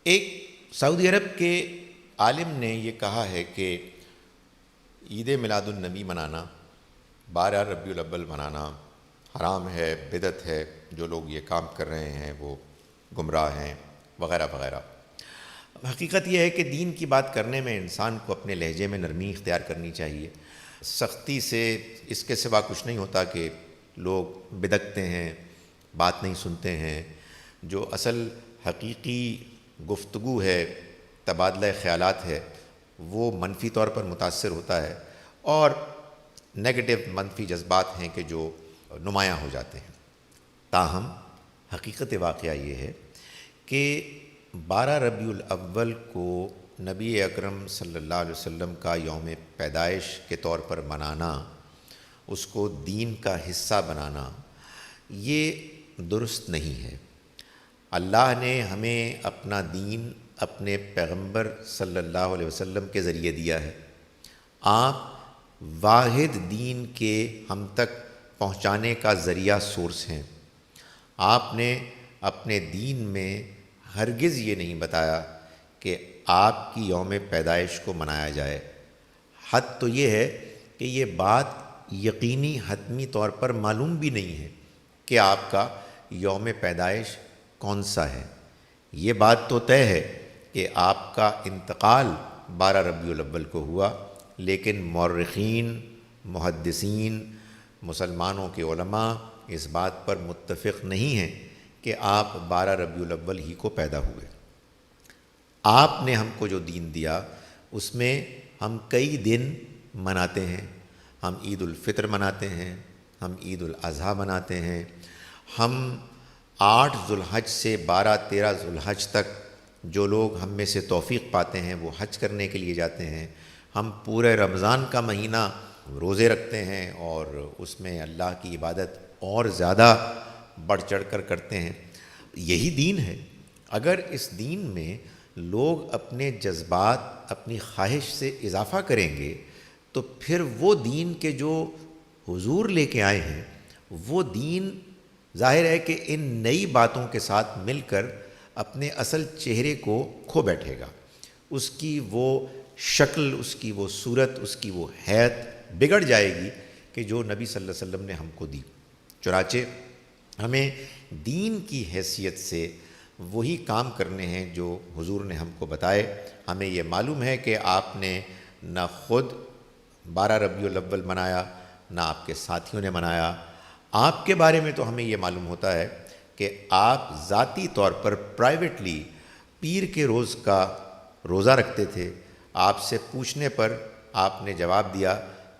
ایک سعودی عرب کے عالم نے یہ کہا ہے کہ عید میلاد النبی منانا، 12 ربیع الاول منانا حرام ہے، بدعت ہے، جو لوگ یہ کام کر رہے ہیں وہ گمراہ ہیں وغیرہ وغیرہ۔ حقیقت یہ ہے کہ دین کی بات کرنے میں انسان کو اپنے لہجے میں نرمی اختیار کرنی چاہیے۔ سختی سے اس کے سوا کچھ نہیں ہوتا کہ لوگ بدکتے ہیں، بات نہیں سنتے ہیں۔ جو اصل حقیقی گفتگو ہے، تبادلہ خیالات ہے، وہ منفی طور پر متاثر ہوتا ہے، اور نیگیٹو منفی جذبات ہیں کہ جو نمایاں ہو جاتے ہیں۔ تاہم حقیقت واقعہ یہ ہے کہ 12 ربیع الاول کو نبی اکرم صلی اللہ علیہ وسلم کا یوم پیدائش کے طور پر منانا، اس کو دین کا حصہ بنانا، یہ درست نہیں ہے۔ اللہ نے ہمیں اپنا دین اپنے پیغمبر صلی اللہ علیہ وسلم کے ذریعے دیا ہے۔ آپ واحد دین کے ہم تک پہنچانے کا ذریعہ سورس ہیں۔ آپ نے اپنے دین میں ہرگز یہ نہیں بتایا کہ آپ کی یوم پیدائش کو منایا جائے۔ حد تو یہ ہے کہ یہ بات یقینی حتمی طور پر معلوم بھی نہیں ہے کہ آپ کا یوم پیدائش کون سا ہے۔ یہ بات تو طے ہے کہ آپ کا انتقال 12 ربیع الاول کو ہوا، لیکن مورخین، محدثین، مسلمانوں کے علماء اس بات پر متفق نہیں ہیں کہ آپ 12 ربیع الاول ہی کو پیدا ہوئے۔ آپ نے ہم کو جو دین دیا اس میں ہم کئی دن مناتے ہیں۔ ہم عید الفطر مناتے ہیں، ہم عید الاضحیٰ مناتے ہیں، ہم 8 ذو الحج سے 12-13 ذو الحج تک جو لوگ ہم میں سے توفیق پاتے ہیں وہ حج کرنے کے لیے جاتے ہیں۔ ہم پورے رمضان کا مہینہ روزے رکھتے ہیں اور اس میں اللہ کی عبادت اور زیادہ بڑھ چڑھ کر کرتے ہیں۔ یہی دین ہے۔ اگر اس دین میں لوگ اپنے جذبات، اپنی خواہش سے اضافہ کریں گے تو پھر وہ دین کے جو حضور لے کے آئے ہیں وہ دین ظاہر ہے کہ ان نئی باتوں کے ساتھ مل کر اپنے اصل چہرے کو کھو بیٹھے گا۔ اس کی وہ شکل، اس کی وہ صورت، اس کی وہ حیت بگڑ جائے گی کہ جو نبی صلی اللہ علیہ وسلم نے ہم کو دی۔ چنانچہ ہمیں دین کی حیثیت سے وہی کام کرنے ہیں جو حضور نے ہم کو بتائے۔ ہمیں یہ معلوم ہے کہ آپ نے نہ خود 12 ربیع الاول منایا، نہ آپ کے ساتھیوں نے منایا۔ آپ کے بارے میں تو ہمیں یہ معلوم ہوتا ہے کہ آپ ذاتی طور پر پرائیویٹلی پیر کے روز کا روزہ رکھتے تھے۔ آپ سے پوچھنے پر آپ نے جواب دیا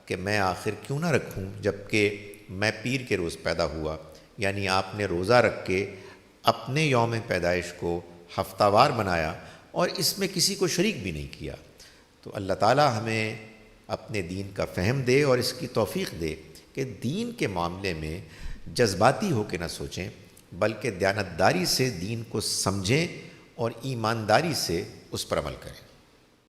کہ میں آخر کیوں نہ رکھوں جب کہ میں پیر کے روز پیدا ہوا، یعنی آپ نے روزہ رکھ کے اپنے یوم پیدائش کو ہفتہ وار بنایا اور اس میں کسی کو شریک بھی نہیں کیا۔ تو اللہ تعالی ہمیں اپنے دین کا فہم دے اور اس کی توفیق دے کہ دین کے معاملے میں جذباتی ہو کے نہ سوچیں، بلکہ دیانتداری سے دین کو سمجھیں اور ایمانداری سے اس پر عمل کریں۔